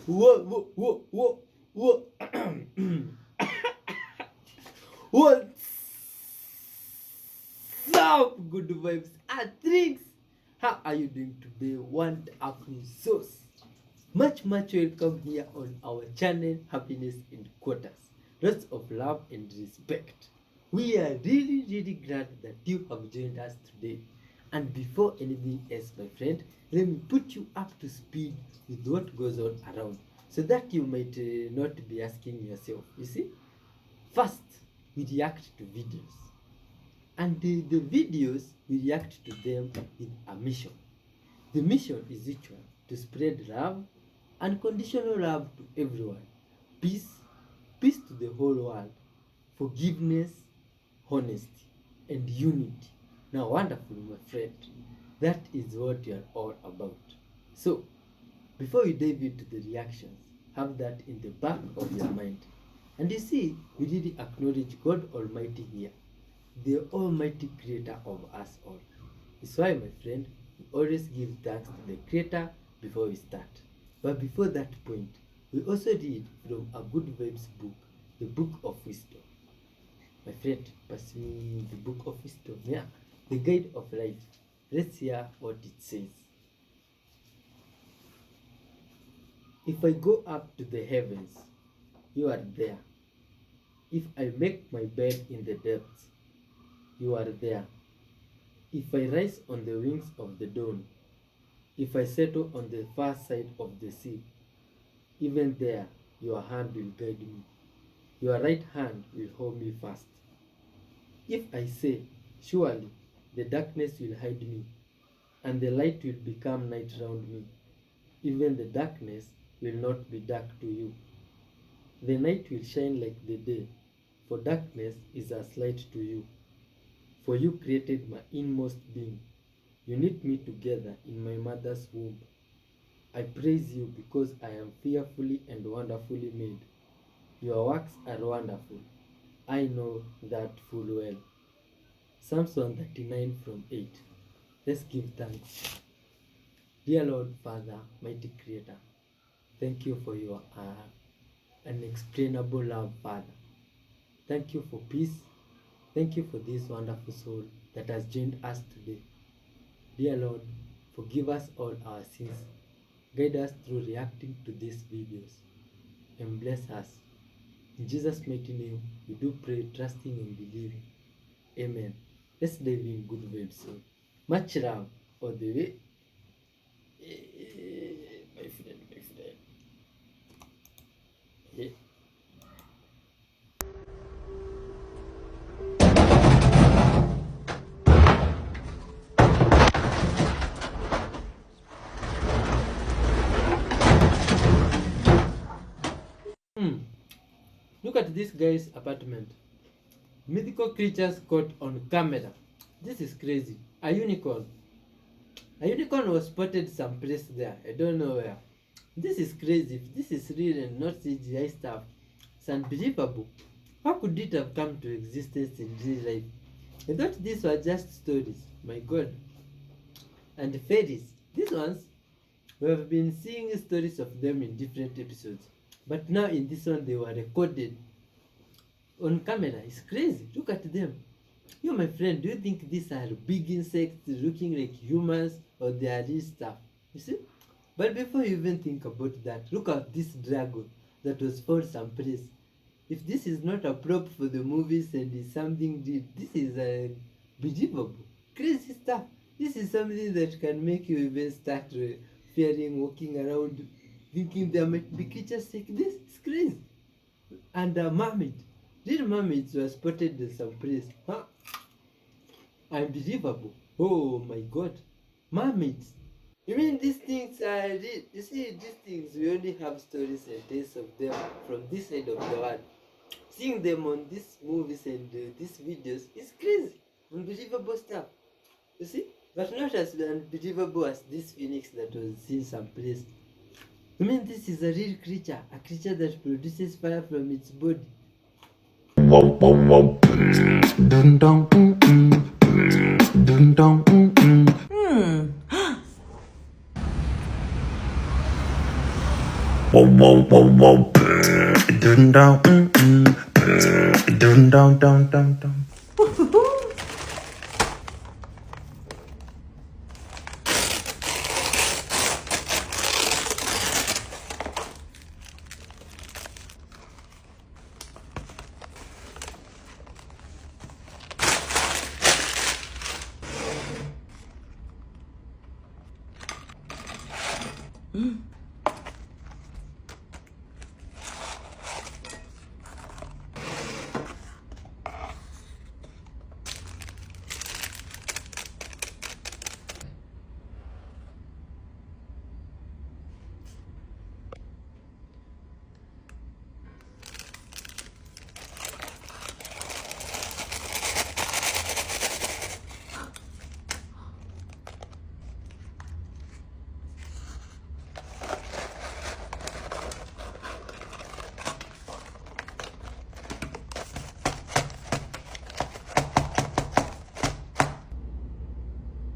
Whoa, whoa, whoa, whoa. What's up, good vibes and drinks? How are you doing today? Wonderful sauce. Much welcome here on our channel, Happiness in Quarters. Lots of love and respect. We are really glad that you have joined us today. And before anything else, my friend, let me put you up to speed with what goes on around so that you might not be asking yourself. You see, first, we react to videos. And the videos, we react to them with a mission. The mission is equal to spread love, unconditional love to everyone, peace to the whole world, forgiveness, honesty, and unity. Now, wonderful, my friend. That is what you are all about. So, before we dive into the reactions, have that in the back of your mind. And you see, we really acknowledge God Almighty here, the Almighty Creator of us all. It's why, my friend, we always give thanks to the Creator before we start. But before that point, we also read from a Good Vibes book, the Book of Wisdom. My friend, pass me the Book of Wisdom. Yeah, the Guide of Life. Let's hear what it says. If I go up to the heavens, you are there. If I make my bed in the depths, you are there. If I rise on the wings of the dawn, if I settle on the far side of the sea, even there your hand will guide me. Your right hand will hold me fast. If I say, surely the darkness will hide me, and the light will become night round me, even the darkness will not be dark to you. The night will shine like the day, for darkness is as light to you. For you created my inmost being. You knit me together in my mother's womb. I praise you because I am fearfully and wonderfully made. Your works are wonderful. I know that full well. Psalms 139 from 8. Let's give thanks. Dear Lord, Father, mighty Creator, thank you for your unexplainable love, Father. Thank you for peace. Thank you for this wonderful soul that has joined us today. Dear Lord, forgive us all our sins. Guide us through reacting to these videos. And bless us. In Jesus' mighty name, we do pray, trusting and believing. Amen. Let's dive in good vibes. So, much love all the way. My friend. Yeah. Look at this guy's apartment. Mythical creatures caught on camera. This is crazy. A unicorn. A unicorn was spotted someplace there. I don't know where. This is crazy. If this is real and not CGI stuff, it's unbelievable. How could it have come to existence in real life? I thought these were just stories. My God. And fairies. These ones, we have been seeing stories of them in different episodes. But now in this one, they were recorded on camera. It's crazy. Look at them. You, my friend, do you think these are big insects looking like humans or they are real stuff? You see? But before you even think about that, look at this dragon that was found someplace. If this is not a prop for the movies and is something real, this is believable. Crazy stuff. This is something that can make you even start fearing walking around, thinking there might be creatures like this. It's crazy. And a mermaid. Real mermaids were spotted in some place. Huh? Unbelievable. Oh my God. Mermaids. You mean these things are real? You see, these things, we only have stories and tales of them from this side of the world. Seeing them on these movies and these videos is crazy. Unbelievable stuff. You see? But not as unbelievable as this phoenix that was seen someplace. I mean, this is a real creature, a creature that produces fire from its body. Whoa, whoa, whoa, whoa. Dun down, dun down, down, down, down.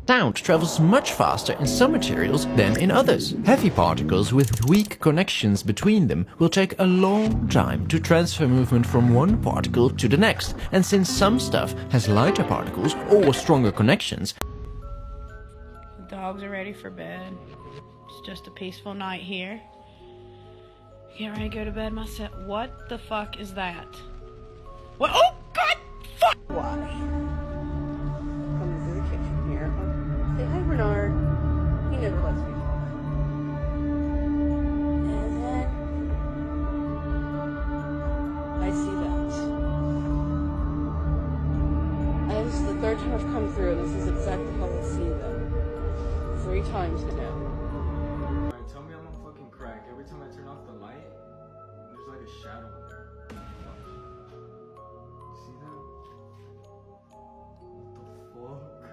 Sound travels much faster in some materials than in others. Heavy particles with weak connections between them will take a long time to transfer movement from one particle to the next, and since some stuff has lighter particles or stronger connections, the dogs are ready for bed. It's just a peaceful night here. Get ready to go to bed myself. What the fuck is that? What? Oh God! Fuck! Why? Coming through the kitchen here. Say hi, Bernard. He never lets me talk. And then I see that. And this is the third time I've come through, and this is exactly how I see them. 3 times now. Alright, tell me I'm on fucking crack. Every time I turn off the light, there's like a shadow in there. You see that? What the fuck?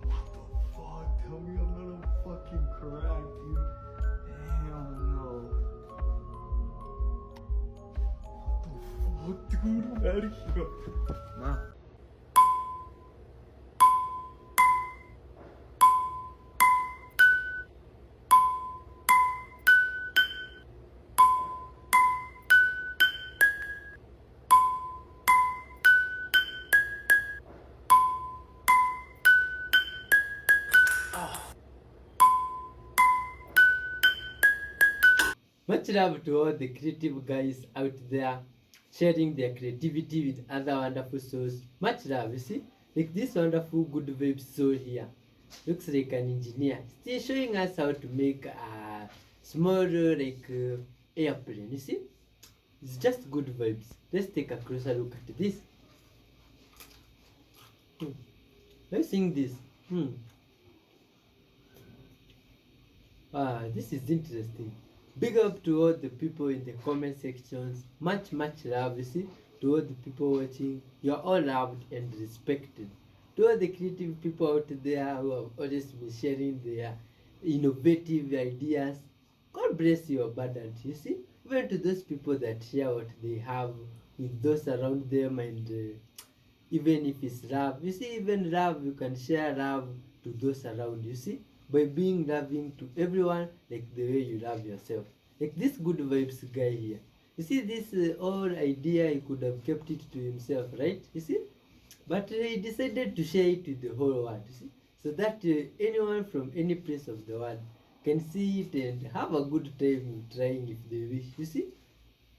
What the fuck? Tell me I'm not on fucking crack, dude. Hell no. What the fuck, dude? I'm out of here. Ma. Much love to all the creative guys out there sharing their creativity with other wonderful souls. Much love, you see? Like this wonderful good vibe soul here. Looks like an engineer. Still showing us how to make a small airplane, you see? It's just good vibes. Let's take a closer look at this. Let's sing this. This is interesting. Big up to all the people in the comment sections. Much love, you see, to all the people watching. You're all loved and respected. To all the creative people out there who have always been sharing their innovative ideas, God bless you abundantly, you see. Even to those people that share what they have with those around them, and even if it's love, you see, even love, you can share love to those around, you see, by being loving to everyone like the way you love yourself. Like this good vibes guy here. You see, this whole idea, he could have kept it to himself, right? You see? But he decided to share it with the whole world, you see? So that anyone from any place of the world can see it and have a good time trying if they wish, you see?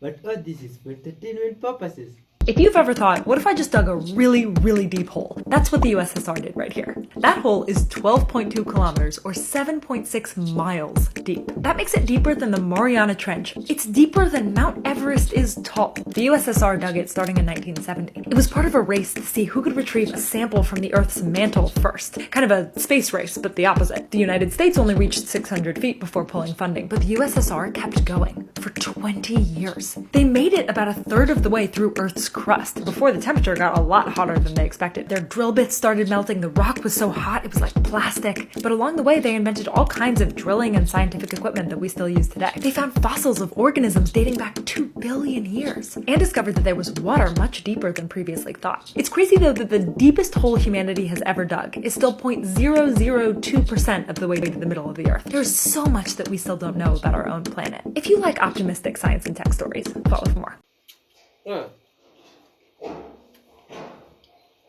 But all this is for entertainment purposes. If you've ever thought, what if I just dug a really deep hole? That's what the USSR did right here. That hole is 12.2 kilometers or 7.6 miles deep. That makes it deeper than the Mariana Trench. It's deeper than Mount Everest is tall. The USSR dug it starting in 1970. It was part of a race to see who could retrieve a sample from the Earth's mantle first. Kind of a space race, but the opposite. The United States only reached 600 feet before pulling funding, but the USSR kept going for 20 years. They made it about a third of the way through Earth's crust before the temperature got a lot hotter than they expected. Their drill bits started melting, the rock was so hot it was like plastic. But along the way, they invented all kinds of drilling and scientific equipment that we still use today. They found fossils of organisms dating back 2 billion years and discovered that there was water much deeper than previously thought. It's crazy though that the deepest hole humanity has ever dug is still 0.002% of the way to the middle of the Earth. There's so much that we still don't know about our own planet. If you like optimistic science and tech stories, follow for more.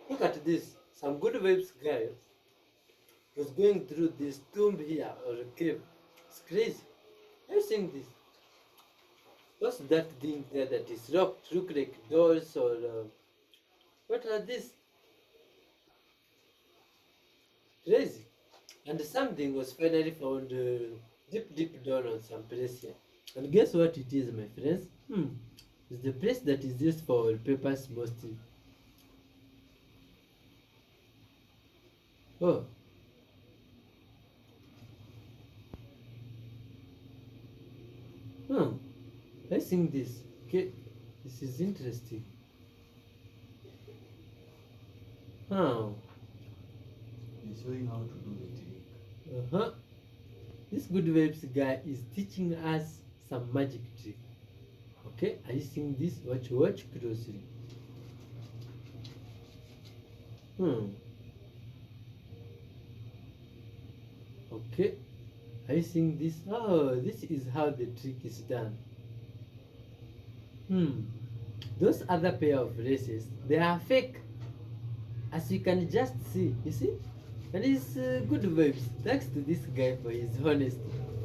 Look at this. Some good waves guy was going through this tomb here or a cave. It's crazy. Have you seen this? What's that thing there that is rocked? Look like doors or what are these? Crazy. And something was finally found deep down on some place here. And guess what it is, my friends? It's the place that is used for wallpapers mostly. Oh. I think this. Okay. This is interesting. He's showing how to do the trick. This good waves guy is teaching us some magic trick. Okay, are you seeing this? Watch closely. Okay, are you seeing this? Oh, this is how the trick is done. Those other pair of laces, they are fake. As you can just see, you see? And it's good waves. Thanks to this guy for his honesty.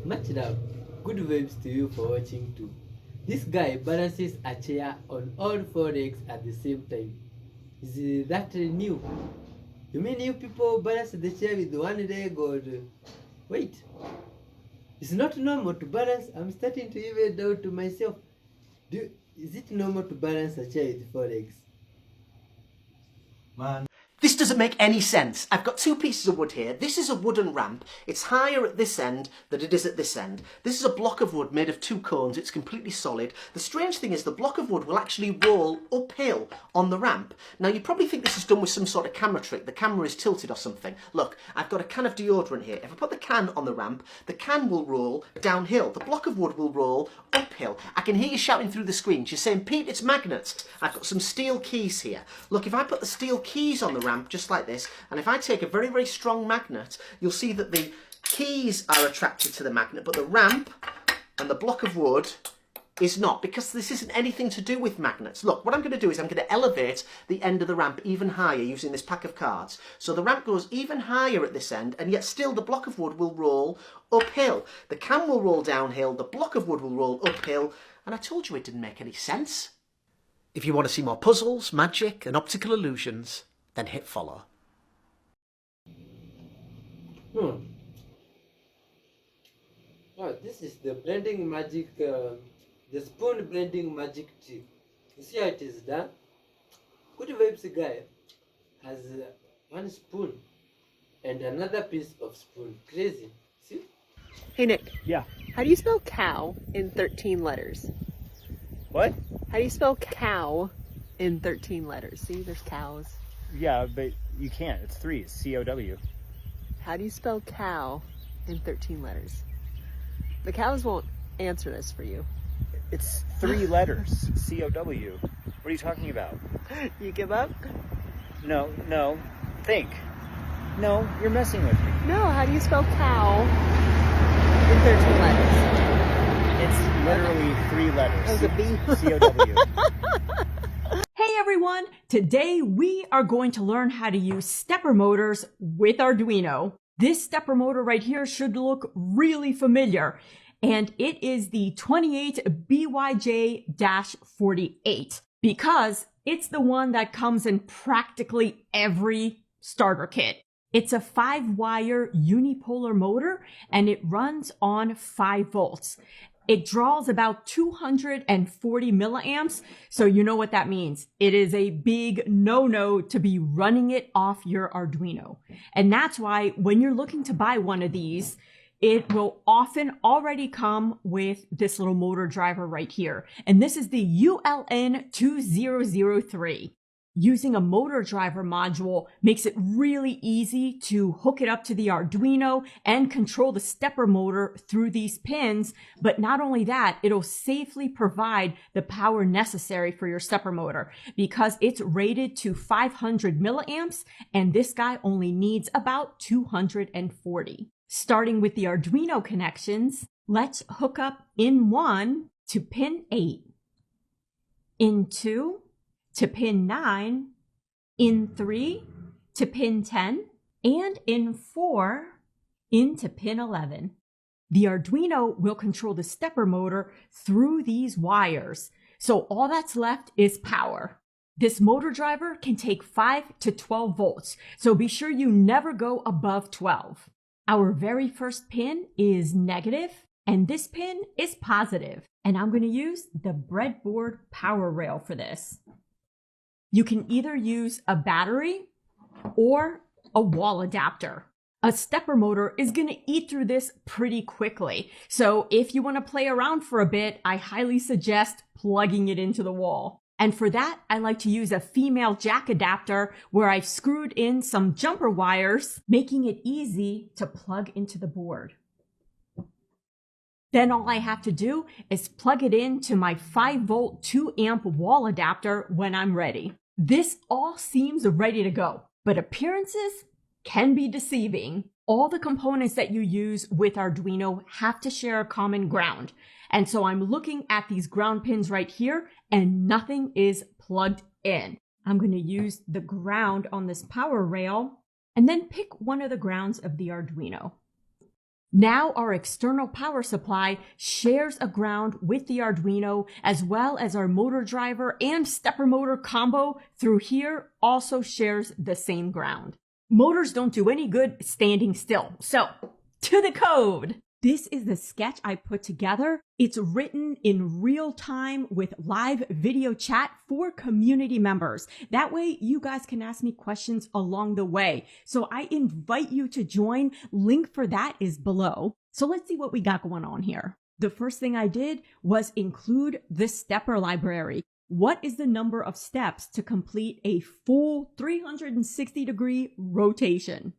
Much love. Good waves to you for watching too. This guy balances a chair on all 4 legs at the same time. Is that new? You mean you people balance the chair with 1 leg or... Wait. It's not normal to balance. I'm starting to even doubt to myself. Is it normal to balance a chair with 4 legs? Man. This doesn't make any sense. I've got 2 pieces of wood here. This is a wooden ramp. It's higher at this end than it is at this end. This is a block of wood made of 2 cones. It's completely solid. The strange thing is the block of wood will actually roll uphill on the ramp. Now you probably think this is done with some sort of camera trick. The camera is tilted or something. Look, I've got a can of deodorant here. If I put the can on the ramp, the can will roll downhill. The block of wood will roll uphill. I can hear you shouting through the screen. You're saying, Pete, it's magnets. I've got some steel keys here. Look, if I put the steel keys on the ramp just like this, and if I take a very, very strong magnet, you'll see that the keys are attracted to the magnet, but the ramp and the block of wood is not, because this isn't anything to do with magnets. Look, what I'm going to do is I'm going to elevate the end of the ramp even higher using this pack of cards. So the ramp goes even higher at this end, and yet still the block of wood will roll uphill. The can will roll downhill, the block of wood will roll uphill, and I told you it didn't make any sense. If you want to see more puzzles, magic, and optical illusions, then hit follow. Oh, this is the blending magic, the spoon blending magic trick. You see how it is done? Good Waves guy has 1 spoon and another piece of spoon. Crazy. See? Hey Nick. Yeah. How do you spell cow in 13 letters? What? How do you spell cow in 13 letters? See, there's cows. Yeah, but you can't. It's 3. It's C-O-W. How do you spell cow in 13 letters? The cows won't answer this for you. It's 3 letters. C-O-W. What are you talking about? You give up? No. Think. No, you're messing with me. No, how do you spell cow in 13 letters? It's literally 3 letters. That was a B. C-O-W. Hey everyone! Today we are going to learn how to use stepper motors with Arduino. This stepper motor right here should look really familiar, and it is the 28BYJ-48 because it's the one that comes in practically every starter kit. It's a 5-wire unipolar motor and it runs on 5 volts. It draws about 240 milliamps, so you know what that means. It is a big no-no to be running it off your Arduino. And that's why when you're looking to buy one of these, it will often already come with this little motor driver right here. And this is the ULN2003. Using a motor driver module makes it really easy to hook it up to the Arduino and control the stepper motor through these pins. But not only that, it'll safely provide the power necessary for your stepper motor because it's rated to 500 milliamps and this guy only needs about 240. Starting with the Arduino connections, let's hook up in 1 to pin 8, in 2 to pin 9, in 3 to pin 10, and in 4 into pin 11. The Arduino will control the stepper motor through these wires, so all that's left is power. This motor driver can take 5 to 12 volts, so be sure you never go above 12. Our very first pin is negative, and this pin is positive, and I'm going to use the breadboard power rail for this. You can either use a battery or a wall adapter. A stepper motor is going to eat through this pretty quickly. So if you want to play around for a bit, I highly suggest plugging it into the wall. And for that, I like to use a female jack adapter where I've screwed in some jumper wires, making it easy to plug into the board. Then all I have to do is plug it into my 5-volt 2-amp wall adapter when I'm ready. This all seems ready to go, but appearances can be deceiving. All the components that you use with Arduino have to share a common ground. And so I'm looking at these ground pins right here and nothing is plugged in. I'm going to use the ground on this power rail and then pick one of the grounds of the Arduino. Now our external power supply shares a ground with the Arduino, as well as our motor driver and stepper motor combo through here also shares the same ground. Motors don't do any good standing still. So, to the code! This is the sketch I put together. It's written in real time with live video chat for community members. That way you guys can ask me questions along the way. So I invite you to join. Link for that is below. So let's see what we got going on here. The first thing I did was include the stepper library. What is the number of steps to complete a full 360-degree rotation?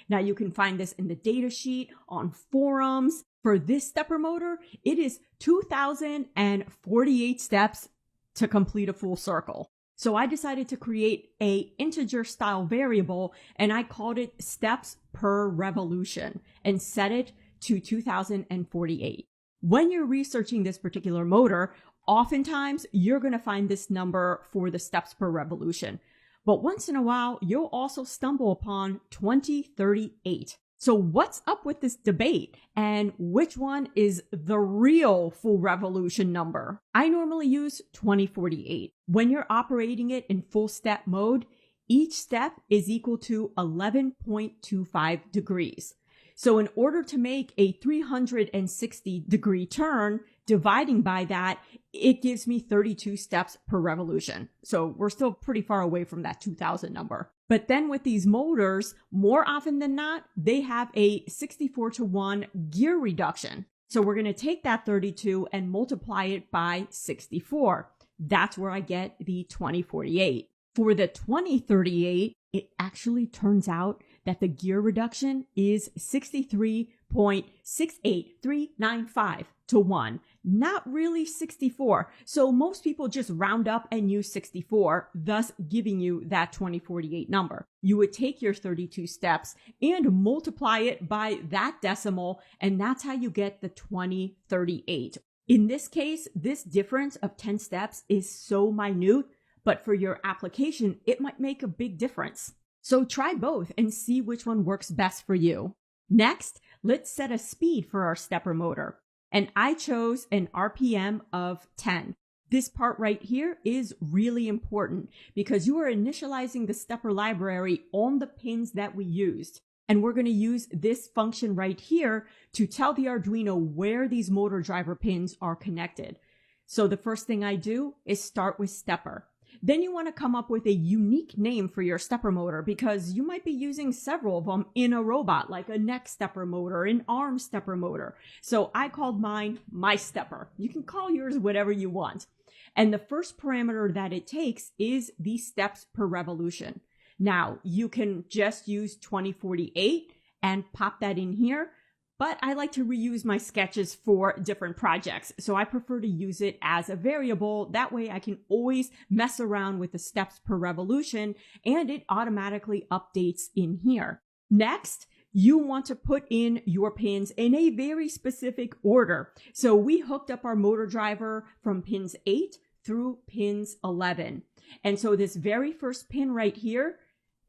Now you can find this in the data sheet, on forums. For this stepper motor, it is 2,048 steps to complete a full circle. So I decided to create a integer style variable and I called it steps per revolution and set it to 2,048. When you're researching this particular motor, oftentimes you're going to find this number for the steps per revolution. But once in a while, you'll also stumble upon 2038. So what's up with this debate and which one is the real full revolution number? I normally use 2048. When you're operating it in full step mode, each step is equal to 11.25 degrees. So in order to make a 360-degree turn, dividing by that, it gives me 32 steps per revolution. So we're still pretty far away from that 2000 number. But then with these motors, more often than not, they have a 64-to-1 gear reduction. So we're going to take that 32 and multiply it by 64. That's where I get the 2048. For the 2038, it actually turns out that the gear reduction is 63.68395 to 1. Not really 64. So most people just round up and use 64, thus giving you that 2048 number. You would take your 32 steps and multiply it by that decimal, and that's how you get the 2038. In this case, this difference of 10 steps is so minute, but for your application, it might make a big difference. So try both and see which one works best for you. Next, let's set a speed for our stepper motor. And I chose an RPM of 10. This part right here is really important because you are initializing the stepper library on the pins that we used. And we're going to use this function right here to tell the Arduino where these motor driver pins are connected. So the first thing I do is start with stepper. Then you want to come up with a unique name for your stepper motor because you might be using several of them in a robot, like a neck stepper motor, an arm stepper motor. So I called mine my stepper. You can call yours whatever you want. And the first parameter that it takes is the steps per revolution. Now, you can just use 2048 and pop that in here, but I like to reuse my sketches for different projects. So I prefer to use it as a variable. That way I can always mess around with the steps per revolution and it automatically updates in here. Next, you want to put in your pins in a very specific order. So we hooked up our motor driver from pins 8 through pins 11. And so this very first pin right here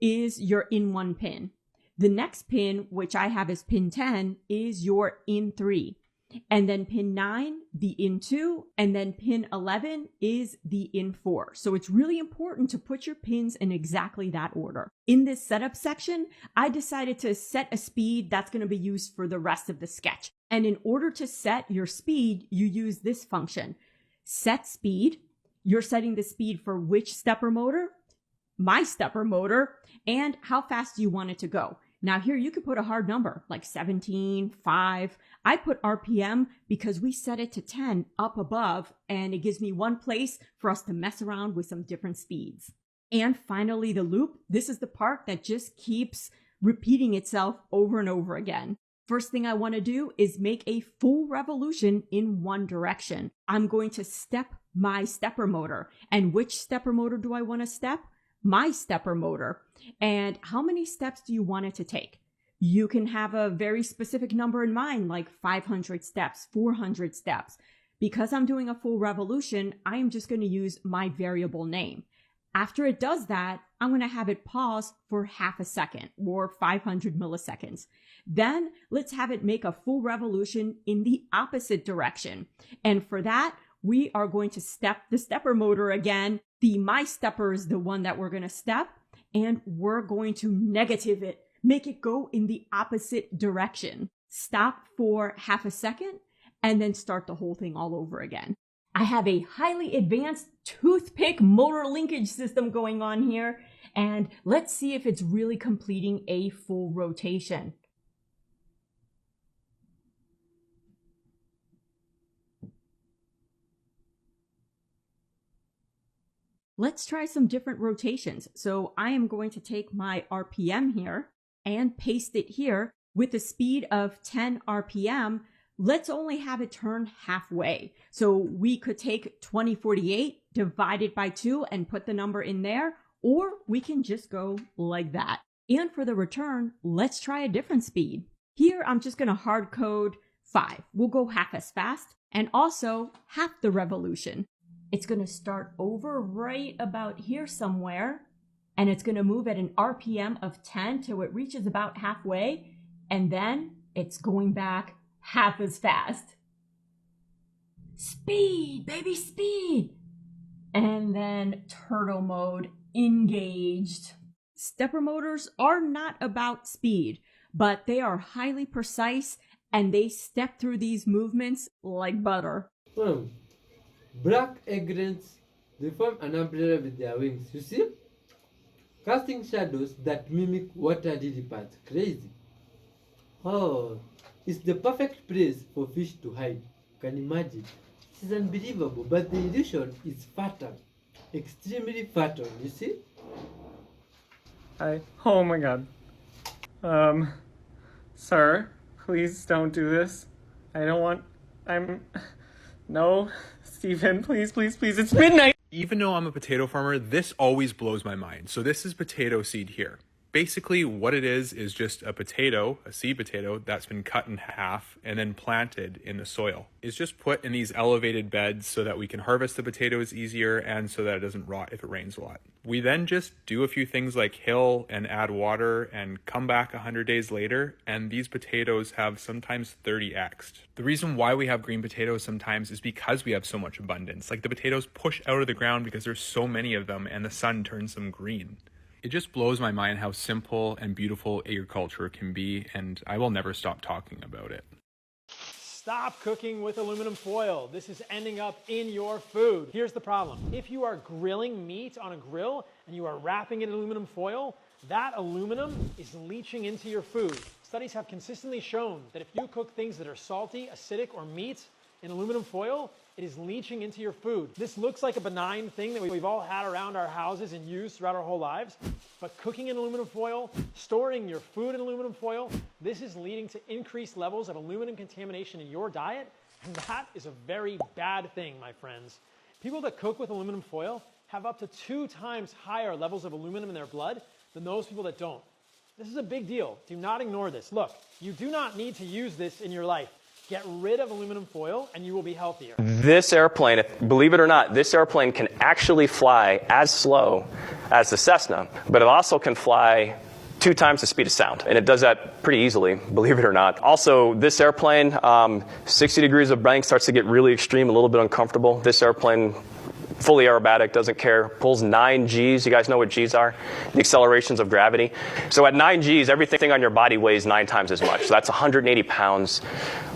is your in 1 pin. The next pin, which I have as pin 10, is your in 3. And then pin 9, the in 2, and then pin 11 is the in 4. So it's really important to put your pins in exactly that order. In this setup section, I decided to set a speed that's going to be used for the rest of the sketch. And in order to set your speed, you use this function. Set speed. You're setting the speed for which stepper motor? My stepper motor, and how fast do you want it to go? Now here you could put a hard number like 17, 5. I put RPM because we set it to 10 up above and it gives me one place for us to mess around with some different speeds. And finally the loop. This is the part that just keeps repeating itself over and over again. First thing I want to do is make a full revolution in one direction. I'm going to step my stepper motor. And which stepper motor do I want to step? My stepper motor. And how many steps do you want it to take? You can have a very specific number in mind, like 500 steps, 400 steps. Because I'm doing a full revolution, I am just going to use my variable name. After it does that, I'm going to have it pause for half a second or 500 milliseconds. Then let's have it make a full revolution in the opposite direction. And for that, we are going to step the stepper motor again. The my stepper is the one that we're going to step, and we're going to negative it, make it go in the opposite direction. Stop for half a second, and then start the whole thing all over again. I have a highly advanced toothpick motor linkage system going on here, and let's see if it's really completing a full rotation. Let's try some different rotations. So I am going to take my RPM here and paste it here with a speed of 10 RPM. Let's only have it turn halfway. So we could take 2048, divide it by 2 and put the number in there, or we can just go like that. And for the return, let's try a different speed. Here, I'm just going to hard code 5. We'll go half as fast and also half the revolution. It's going to start over right about here somewhere, and it's going to move at an RPM of 10 till it reaches about halfway, and then it's going back half as fast. Speed, baby, speed! And then turtle mode engaged. Stepper motors are not about speed, but they are highly precise, and they step through these movements like butter. Black egrets, they form an umbrella with their wings, you see? Casting shadows that mimic water lily pads. Crazy. Oh, it's the perfect place for fish to hide. Can you imagine? It's unbelievable, but the illusion is fatal. Extremely fatal, you see? Oh my god. Sir, please don't do this. No. Stephen, please, it's midnight! Even though I'm a potato farmer, this always blows my mind. So this is potato seed here. Basically what it is just a potato, a seed potato, that's been cut in half and then planted in the soil. It's just put in these elevated beds so that we can harvest the potatoes easier and so that it doesn't rot if it rains a lot. We then just do a few things like hill and add water and come back 100 days later, and these potatoes have sometimes 30x'd. The reason why we have green potatoes sometimes is because we have so much abundance. Like the potatoes push out of the ground because there's so many of them and the sun turns them green. It just blows my mind how simple and beautiful agriculture can be, and I will never stop talking about it. Stop cooking with aluminum foil. This is ending up in your food. Here's the problem. If you are grilling meat on a grill and you are wrapping it in aluminum foil, that aluminum is leaching into your food. Studies have consistently shown that if you cook things that are salty, acidic, or meat in aluminum foil, it is leaching into your food. This looks like a benign thing that we've all had around our houses and used throughout our whole lives, but cooking in aluminum foil, storing your food in aluminum foil, this is leading to increased levels of aluminum contamination in your diet, and that is a very bad thing, my friends. People that cook with aluminum foil have up to 2 times higher levels of aluminum in their blood than those people that don't. This is a big deal. Do not ignore this. Look, you do not need to use this in your life. Get rid of aluminum foil and you will be healthier. This airplane, believe it or not, this airplane can actually fly as slow as the Cessna, but it also can fly 2 times the speed of sound. And it does that pretty easily, believe it or not. Also, this airplane, 60 degrees of bank starts to get really extreme, a little bit uncomfortable. This airplane, fully aerobatic, doesn't care, pulls 9 Gs. You guys know what Gs are? The accelerations of gravity. So at 9 Gs, everything on your body weighs 9 times as much. So that's 180 pounds.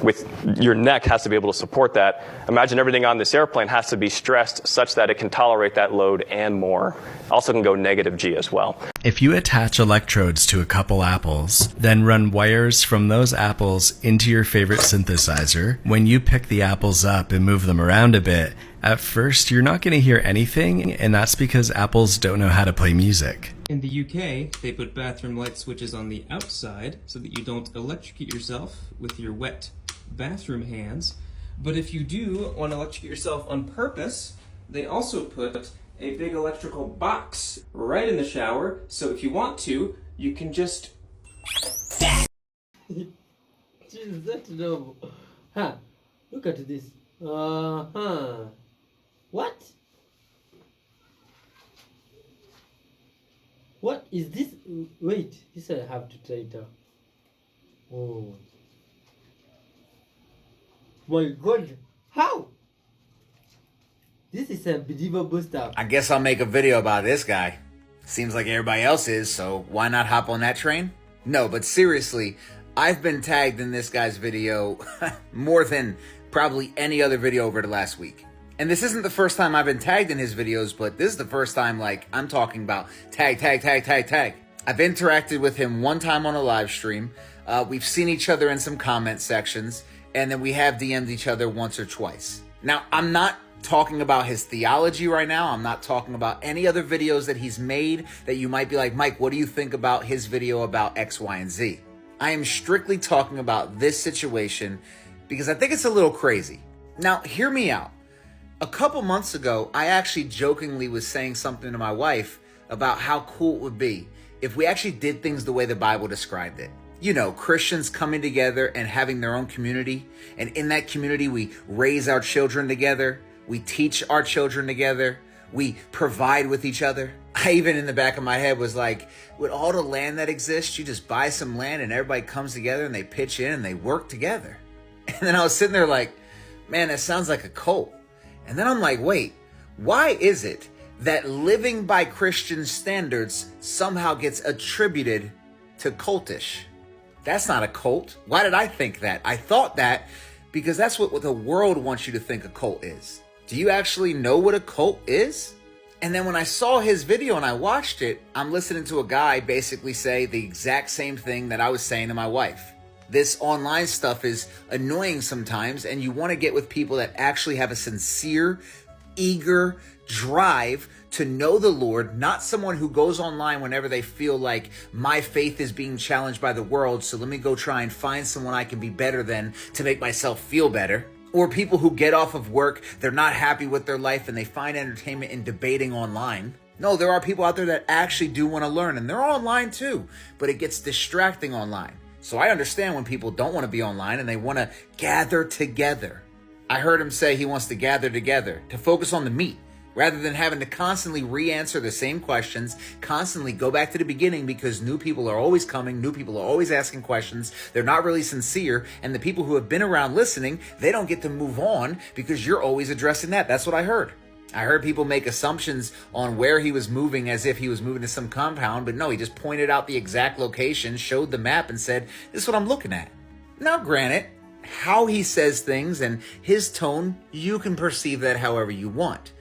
With your neck has to be able to support that. Imagine everything on this airplane has to be stressed such that it can tolerate that load and more. Also can go negative G as well. If you attach electrodes to a couple apples, then run wires from those apples into your favorite synthesizer, when you pick the apples up and move them around a bit, at first you're not going to hear anything, and that's because apples don't know how to play music. In the UK, they put bathroom light switches on the outside so that you don't electrocute yourself with your wet bathroom hands. But if you do want to electrocute yourself on purpose, they also put a big electrical box right in the shower, so if you want to, you can just... Jesus, that's normal. Huh, look at this. What? What is this? Wait, this I have to try it out. Oh my god, how? This is unbelievable stuff. I guess I'll make a video about this guy. Seems like everybody else is, so why not hop on that train? No, but seriously, I've been tagged in this guy's video more than probably any other video over the last week. And this isn't the first time I've been tagged in his videos, but this is the first time, like, I'm talking about tag. I've interacted with him one time on a live stream. We've seen each other in some comment sections, and then we have DM'd each other once or twice. Now, I'm not talking about his theology right now. I'm not talking about any other videos that he's made that you might be like, Mike, what do you think about his video about X, Y, and Z? I am strictly talking about this situation because I think it's a little crazy. Now, hear me out. A couple months ago, I actually jokingly was saying something to my wife about how cool it would be if we actually did things the way the Bible described it. You know, Christians coming together and having their own community. And in that community, we raise our children together. We teach our children together. We provide with each other. I even in the back of my head was like, with all the land that exists, you just buy some land and everybody comes together and they pitch in and they work together. And then I was sitting there like, man, that sounds like a cult. And then I'm like, wait, why is it that living by Christian standards somehow gets attributed to cultish? That's not a cult. Why did I think that? I thought that because that's what the world wants you to think a cult is. Do you actually know what a cult is? And then when I saw his video and I watched it, I'm listening to a guy basically say the exact same thing that I was saying to my wife. This online stuff is annoying sometimes, and you want to get with people that actually have a sincere, eager drive to know the Lord, not someone who goes online whenever they feel like my faith is being challenged by the world, so let me go try and find someone I can be better than to make myself feel better. Or people who get off of work, they're not happy with their life, and they find entertainment in debating online. No, there are people out there that actually do want to learn, and they're online too, but it gets distracting online. So I understand when people don't want to be online and they want to gather together. I heard him say he wants to gather together, to focus on the meat, rather than having to constantly re-answer the same questions, constantly go back to the beginning because new people are always coming, new people are always asking questions, they're not really sincere, and the people who have been around listening, they don't get to move on because you're always addressing that. That's what I heard. I heard people make assumptions on where he was moving as if he was moving to some compound, but no, he just pointed out the exact location, showed the map, and said, this is what I'm looking at. Now, granted, how he says things and his tone, you can perceive that however you want.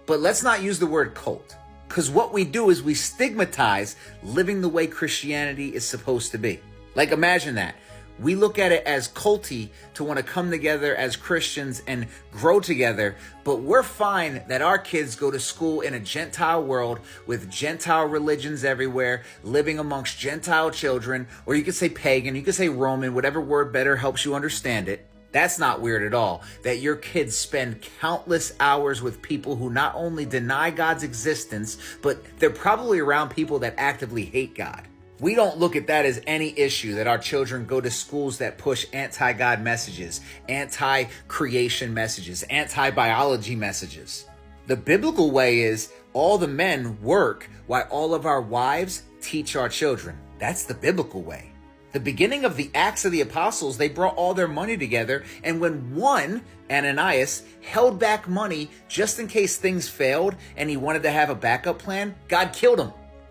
But let's not use the word cult, because what we do is we stigmatize living the way Christianity is supposed to be. Like, imagine that. We look at it as culty to want to come together as Christians and grow together, but we're fine that our kids go to school in a Gentile world with Gentile religions everywhere, living amongst Gentile children, or you could say pagan, you could say Roman, whatever word better helps you understand it. That's not weird at all, that your kids spend countless hours with people who not only deny God's existence, but they're probably around people that actively hate God. We don't look at that as any issue, that our children go to schools that push anti-God messages, anti-creation messages, anti-biology messages. The biblical way is all the men work while all of our wives teach our children. That's the biblical way. The beginning of the Acts of the Apostles, they brought all their money together, and when one, Ananias, held back money just in case things failed and he wanted to have a backup plan, God killed him.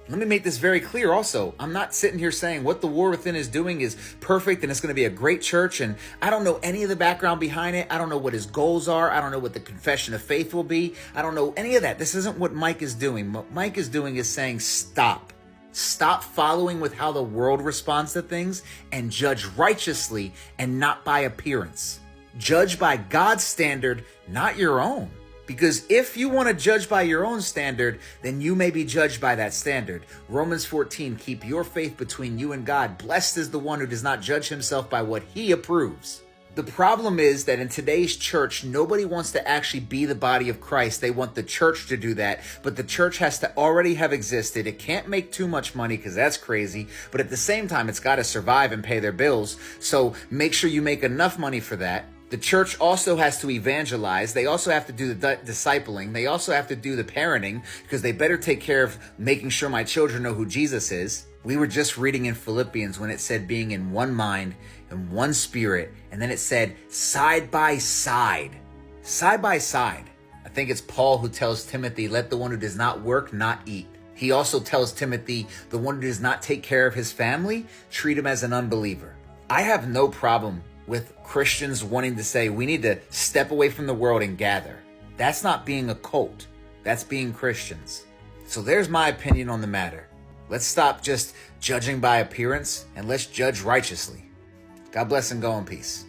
Let me make this very clear also. I'm not sitting here saying what the War Within is doing is perfect and it's going to be a great church, and I don't know any of the background behind it. I don't know what his goals are. I don't know what the confession of faith will be. I don't know any of that. This isn't what Mike is doing. What Mike is doing is saying stop. Stop following with how the world responds to things and judge righteously and not by appearance. Judge by God's standard, not your own. Because if you want to judge by your own standard, then you may be judged by that standard. Romans 14, keep your faith between you and God. Blessed is the one who does not judge himself by what he approves. The problem is that in today's church, nobody wants to actually be the body of Christ. They want the church to do that, but the church has to already have existed. It can't make too much money because that's crazy, but at the same time, it's got to survive and pay their bills. So make sure you make enough money for that. The church also has to evangelize. They also have to do the discipling. They also have to do the parenting, because they better take care of making sure my children know who Jesus is. We were just reading in Philippians when it said being in one mind and one spirit. And then it said side by side. Side by side. I think it's Paul who tells Timothy, let the one who does not work not eat. He also tells Timothy, the one who does not take care of his family, treat him as an unbeliever. I have no problem with Christians wanting to say we need to step away from the world and gather. That's not being a cult. That's being Christians. So there's my opinion on the matter. Let's stop just judging by appearance and let's judge righteously. God bless and go in peace.